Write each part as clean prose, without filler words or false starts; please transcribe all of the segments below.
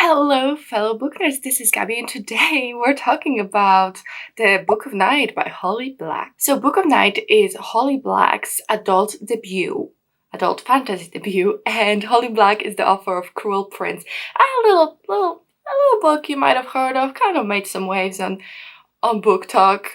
Hello, fellow book nerds. This is Gabby, and today we're talking about the Book of Night by Holly Black. So, Book of Night is Holly Black's adult fantasy debut, and Holly Black is the author of Cruel Prince, a little book you might have heard of. Kind of made some waves on booktube.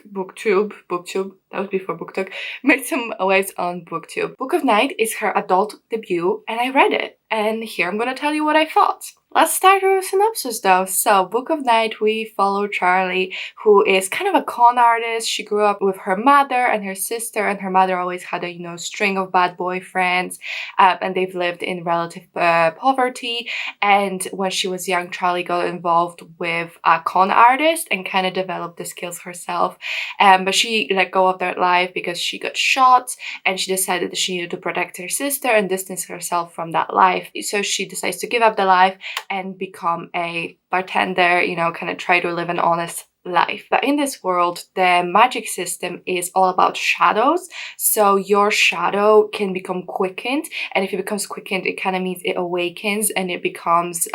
That was before BookTok. Made some waves on BookTube. Book of Night is her adult debut, and I read it. And here I'm gonna tell you what I thought. Let's start with a synopsis though. So, Book of Night, we follow Charlie, who is kind of a con artist. She grew up with her mother and her sister, and her mother always had a string of bad boyfriends, and they've lived in relative poverty. And when she was young, Charlie got involved with a con artist and kind of developed the skills herself. But she let go of that life because she got shot, and she decided that she needed to protect her sister and distance herself from that life. So she decides to give up the life and become a bartender, kind of try to live an honest life. But in this world, the magic system is all about shadows. So your shadow can become quickened, and if it becomes quickened, it kind of means it awakens and it becomes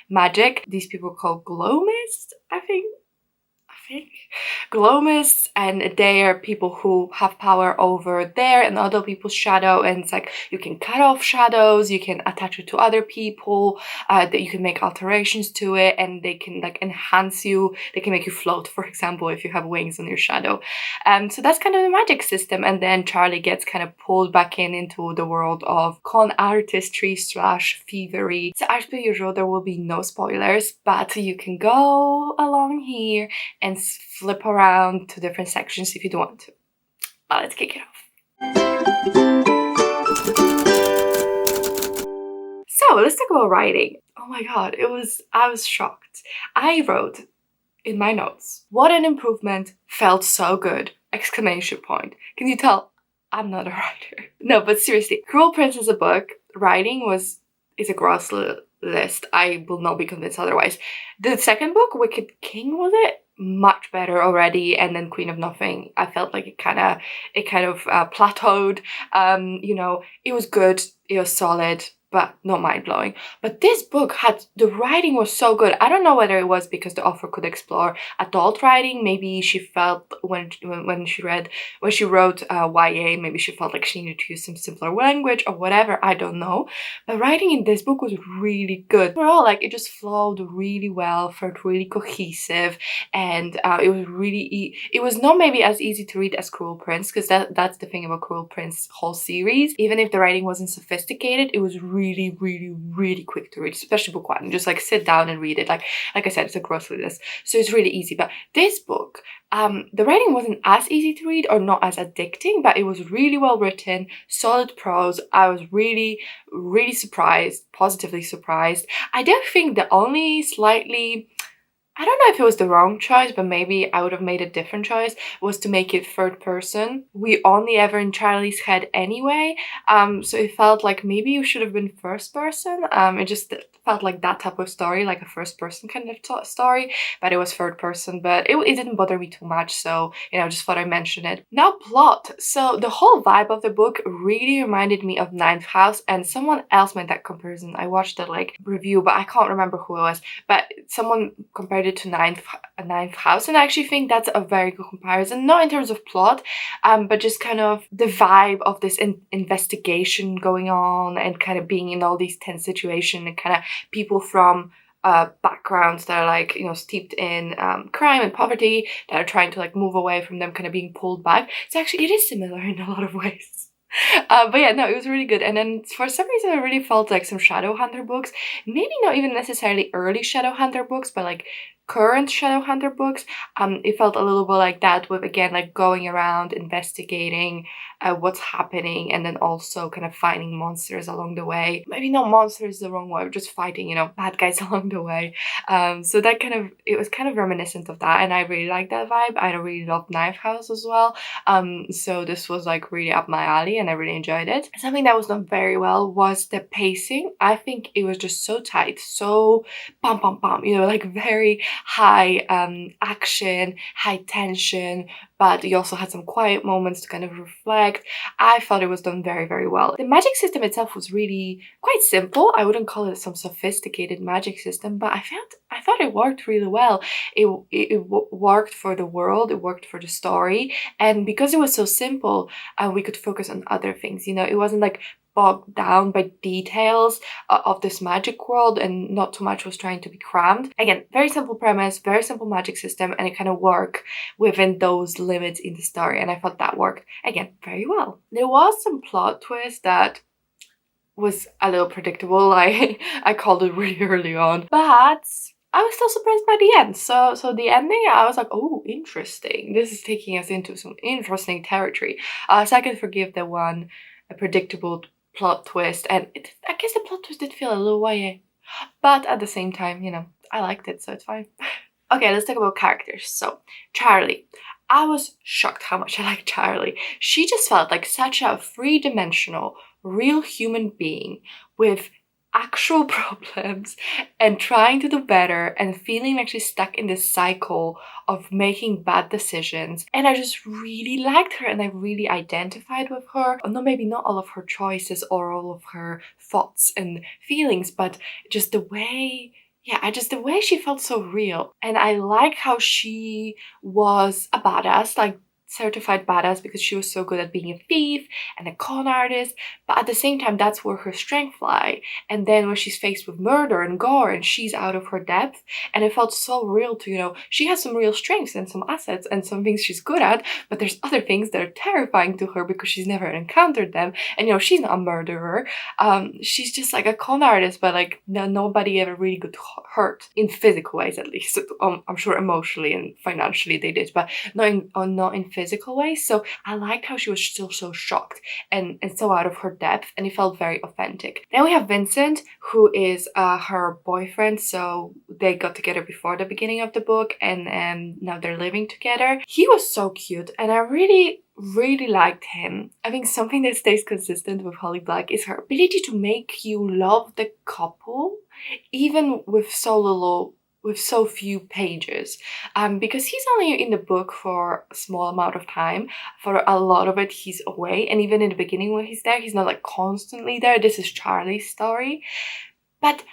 magic. These people call glow mist, I think glow mists, and they are people who have power over their and other people's shadow, and it's like you can cut off shadows, you can attach it to other people, that you can make alterations to it, and they can like enhance you. They can make you float, for example, if you have wings on your shadow. So that's kind of the magic system. And then Charlie gets kind of pulled back into the world of con artistry / thievery. So as per usual, there will be no spoilers, but you can go along here and flip around to different sections if you don't want to. But let's kick it off. So let's talk about writing. Oh my god, I was shocked. I wrote in my notes, what an improvement, felt so good, exclamation point. Can you tell I'm not a writer? No, but seriously, Cruel Prince is a book. Writing is a gross list. I will not be convinced otherwise. The second book, Wicked King, was it? Much better already. And then Queen of Nothing, I felt like it kind of plateaued. It was good, it was solid, but not mind-blowing. But this book the writing was so good. I don't know whether it was because the author could explore adult writing. Maybe she felt when she wrote YA, maybe she felt like she needed to use some simpler language or whatever. I don't know. But writing in this book was really good. Overall, it just flowed really well, felt really cohesive, and it was not maybe as easy to read as Cruel Prince, because that's the thing about Cruel Prince whole series. Even if the writing wasn't sophisticated, it was really, really, really quick to read, especially book one. Just sit down and read it. Like I said, it's a grocery list, so it's really easy. But this book, the writing wasn't as easy to read or not as addicting, but it was really well written, solid prose. I was really, really surprised, positively surprised. I don't think the only I don't know if it was the wrong choice, but maybe I would have made a different choice, was to make it third person. We only ever in Charlie's head anyway, so it felt like maybe you should have been first person. It just felt like that type of story, like a first person kind of story, but it was third person. But it didn't bother me too much, so just thought I'd mention it. Now plot. So the whole vibe of the book really reminded me of Ninth House, and someone else made that comparison. I watched the review, but I can't remember who it was, but someone compared it to Ninth House, and I actually think that's a very good comparison, not in terms of plot, but just kind of the vibe of this investigation going on, and kind of being in all these tense situations, and kind of people from backgrounds that are steeped in crime and poverty, that are trying to move away from them, kind of being pulled back. So actually it is similar in a lot of ways. But yeah, no, it was really good. And then for some reason I really felt like some Shadowhunter books, maybe not even necessarily early Shadowhunter books, but current Shadowhunter books. It felt a little bit like that, with again going around investigating what's happening, and then also kind of finding monsters along the way. Maybe not monsters the wrong way, just fighting bad guys along the way. So that it was kind of reminiscent of that, and I really like that vibe. I really love Knife House as well. So this was really up my alley, and I really enjoyed it. Something that was done very well was the pacing. I think it was just so tight, so bam bam bam, very high action, high tension, but you also had some quiet moments to kind of reflect. I thought it was done very, very well. The magic system itself was really quite simple. I wouldn't call it some sophisticated magic system, but I thought it worked really well. It worked for the world, it worked for the story, and because it was so simple, we could focus on other things. You know, it wasn't like bogged down by details of this magic world, and not too much was trying to be crammed. Again, very simple premise, very simple magic system, and it kind of worked within those limits in the story, and I thought that worked, again, very well. There was some plot twist that was a little predictable. I called it really early on, but I was still surprised by the end. So the ending, I was like, oh, interesting. This is taking us into some interesting territory. So I can forgive the one a predictable plot twist, and I guess the plot twist did feel a little YA, but at the same time, you know, I liked it, so it's fine. Okay, let's talk about characters. So Charlie, I was shocked how much I liked Charlie. She just felt like such a three-dimensional, real human being with actual problems and trying to do better and feeling like she's stuck in this cycle of making bad decisions. And I just really liked her and I really identified with her. No, maybe not all of her choices or all of her thoughts and feelings, but just the way, yeah, just the way she felt so real. And I like how she was a badass, like certified badass, because she was so good at being a thief and a con artist, but at the same time that's where her strength lie. And then when she's faced with murder and gore and she's out of her depth, and it felt so real to, you know, she has some real strengths and some assets and some things she's good at, but there's other things that are terrifying to her because she's never encountered them. And you know, she's not a murderer, she's just like a con artist, but like nobody ever really got hurt in physical ways, at least. I'm sure emotionally and financially they did, but not in physical ways. So I liked how she was still so shocked and so out of her depth, and it felt very authentic. Then we have Vincent, who is her boyfriend. So they got together before the beginning of the book, and now they're living together. He was so cute, and I really liked him. I think something that stays consistent with Holly Black is her ability to make you love the couple, even with so few pages, because he's only in the book for a small amount of time. For a lot of it he's away, and even in the beginning when he's there, he's not like constantly there. This is Charlie's story, but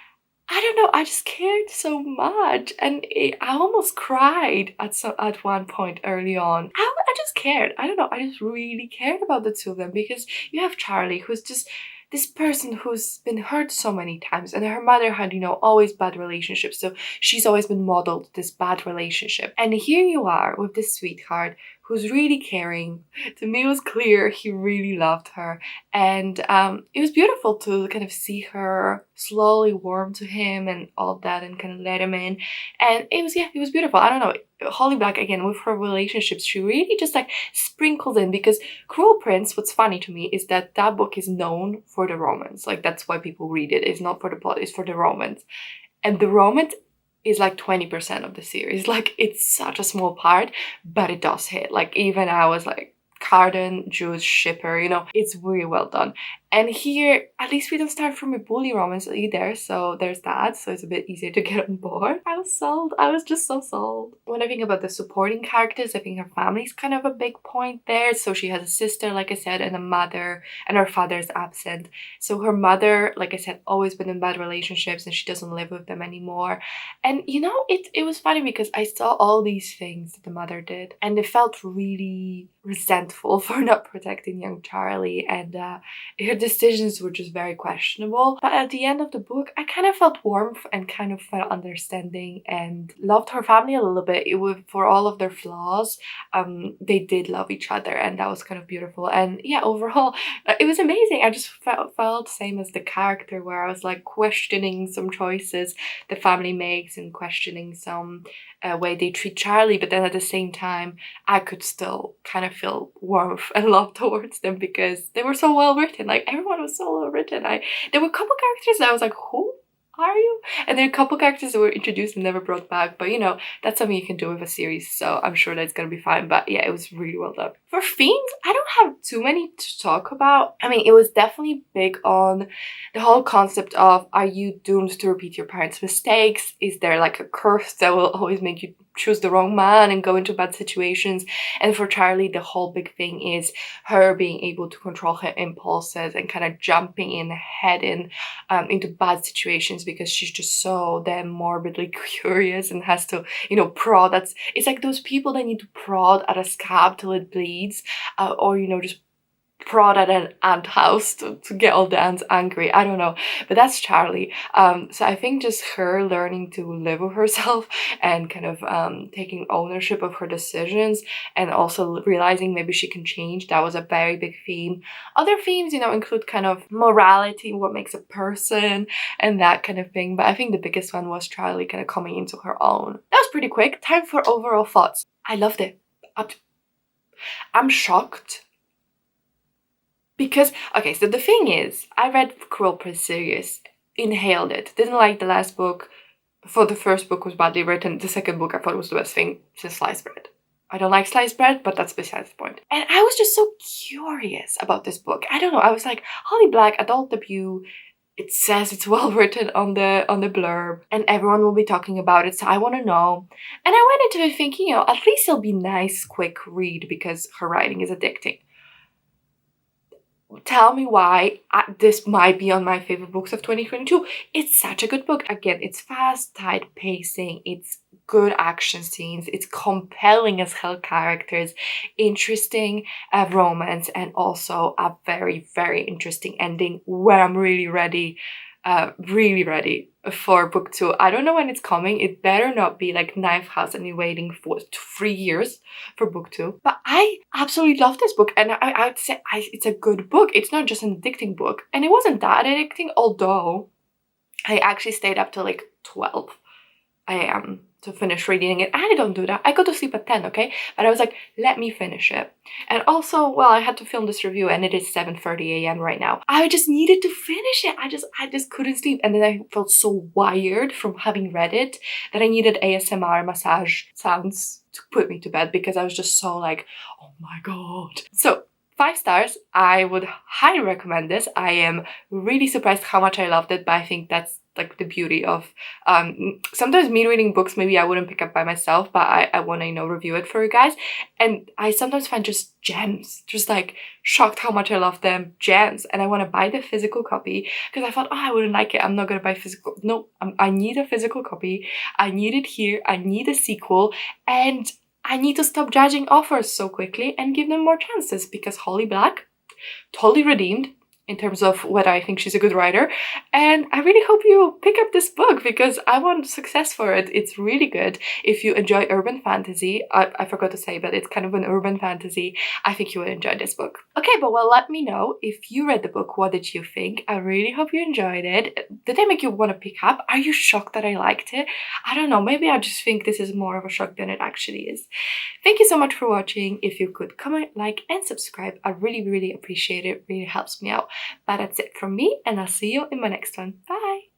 I don't know, I just cared so much, and I almost cried at one point early on. I just cared. I don't know, I just really cared about the two of them, because you have Charlie, who's just this person who's been hurt so many times, and her mother had, you know, always bad relationships, so she's always been modeled this bad relationship. And here you are with this sweetheart who's really caring. To me, it was clear he really loved her, and it was beautiful to kind of see her slowly warm to him and all that, and kind of let him in. And it was beautiful. I don't know, Holly Black, again, with her relationships, she really just like sprinkled in, because Cruel Prince, what's funny to me is that that book is known for the romance. Like, that's why people read it. It's not for the plot, it's for the romance. And the romance is like 20% of the series. Like, it's such a small part, but it does hit. Like, even I was like, Carden, Jude's shipper, you know, it's really well done. And here, at least we don't start from a bully romance either, so there's that, so it's a bit easier to get on board. I was sold. I was just so sold. When I think about the supporting characters, I think her family's kind of a big point there. So she has a sister, like I said, and a mother, and her father is absent. So her mother, like I said, always been in bad relationships, and she doesn't live with them anymore. And you know, it was funny because I saw all these things that the mother did, and it felt really resentful for not protecting young Charlie, and her decisions were just very questionable. But at the end of the book, I kind of felt warmth and kind of felt understanding and loved her family a little bit. It was, for all of their flaws, they did love each other, and that was kind of beautiful. And yeah, overall, it was amazing. I just felt same as the character, where I was like questioning some choices the family makes and questioning some way they treat Charlie, but then at the same time, I could still kind of feel warmth and love towards them because they were so well written. Like, everyone was so well written. There were a couple characters that I was like, who are you? And there are a couple characters that were introduced and never brought back, but you know, that's something you can do with a series, so I'm sure that's gonna be fine. But yeah, it was really well done. For themes, I don't have too many to talk about. I mean, it was definitely big on the whole concept of, are you doomed to repeat your parents' mistakes? Is there like a curse that will always make you choose the wrong man and go into bad situations? And for Charlie, the whole big thing is her being able to control her impulses and kind of jumping in head into bad situations because she's just so damn morbidly curious and has to, you know, prod. It's like those people that need to prod at a scab till it bleeds, or you know, just prod at an ant house to get all the ants angry. I don't know, but that's Charlie. So I think just her learning to live with herself and kind of taking ownership of her decisions and also realizing maybe she can change, that was a very big theme. Other themes, you know, include kind of morality, what makes a person and that kind of thing, but I think the biggest one was Charlie kind of coming into her own. That was pretty quick. Time for overall thoughts. I loved it. I'm shocked. Because, okay, so the thing is, I read Cruel Prince series, inhaled it, didn't like the last book. For the first book was badly written. The second book I thought was the best thing since sliced bread. I don't like sliced bread, but that's besides the point. And I was just so curious about this book. I don't know, I was like, Holly Black, adult debut. It says it's well written on the blurb and everyone will be talking about it, so I want to know. And I went into it thinking, you know, at least it'll be nice, quick read because her writing is addicting. Tell me why this might be on my favorite books of 2022. It's such a good book. Again, it's fast, tight pacing, it's good action scenes, it's compelling as hell characters, interesting romance, and also a very, very interesting ending where I'm really ready for book 2. I don't know when it's coming. It better not be like Knife House and you're waiting for 3 years for book 2. But I absolutely love this book, and I'd say it's a good book. It's not just an addicting book, and it wasn't that addicting, although I actually stayed up till like 12 a.m. to finish reading it. I don't do that. I go to sleep at 10, okay? But I was like, let me finish it. And also, well, I had to film this review and it is 7:30 a.m. right now. I just needed to finish it. I just couldn't sleep. And then I felt so wired from having read it that I needed ASMR massage sounds to put me to bed because I was just so like, oh my God. So 5 stars. I would highly recommend this. I am really surprised how much I loved it, but I think that's like the beauty of sometimes me reading books maybe I wouldn't pick up by myself, but I want to, you know, review it for you guys. And I sometimes find just gems, just like shocked how much I love them, gems. And I want to buy the physical copy because I thought, oh, I wouldn't like it, I'm not gonna buy physical. No, I need a physical copy. I need it here. I need a sequel, and I need to stop judging authors so quickly and give them more chances, because Holly Black, totally redeemed in terms of whether I think she's a good writer. And I really hope you pick up this book because I want success for it. It's really good. If you enjoy urban fantasy, I forgot to say, but it's kind of an urban fantasy, I think you would enjoy this book. Okay, but well, let me know if you read the book. What did you think? I really hope you enjoyed it. Did it make you want to pick up? Are you shocked that I liked it? I don't know, maybe I just think this is more of a shock than it actually is. Thank you so much for watching. If you could comment, like, and subscribe, I really, really appreciate it. It really helps me out. But that's it from me, and I'll see you in my next one. Bye!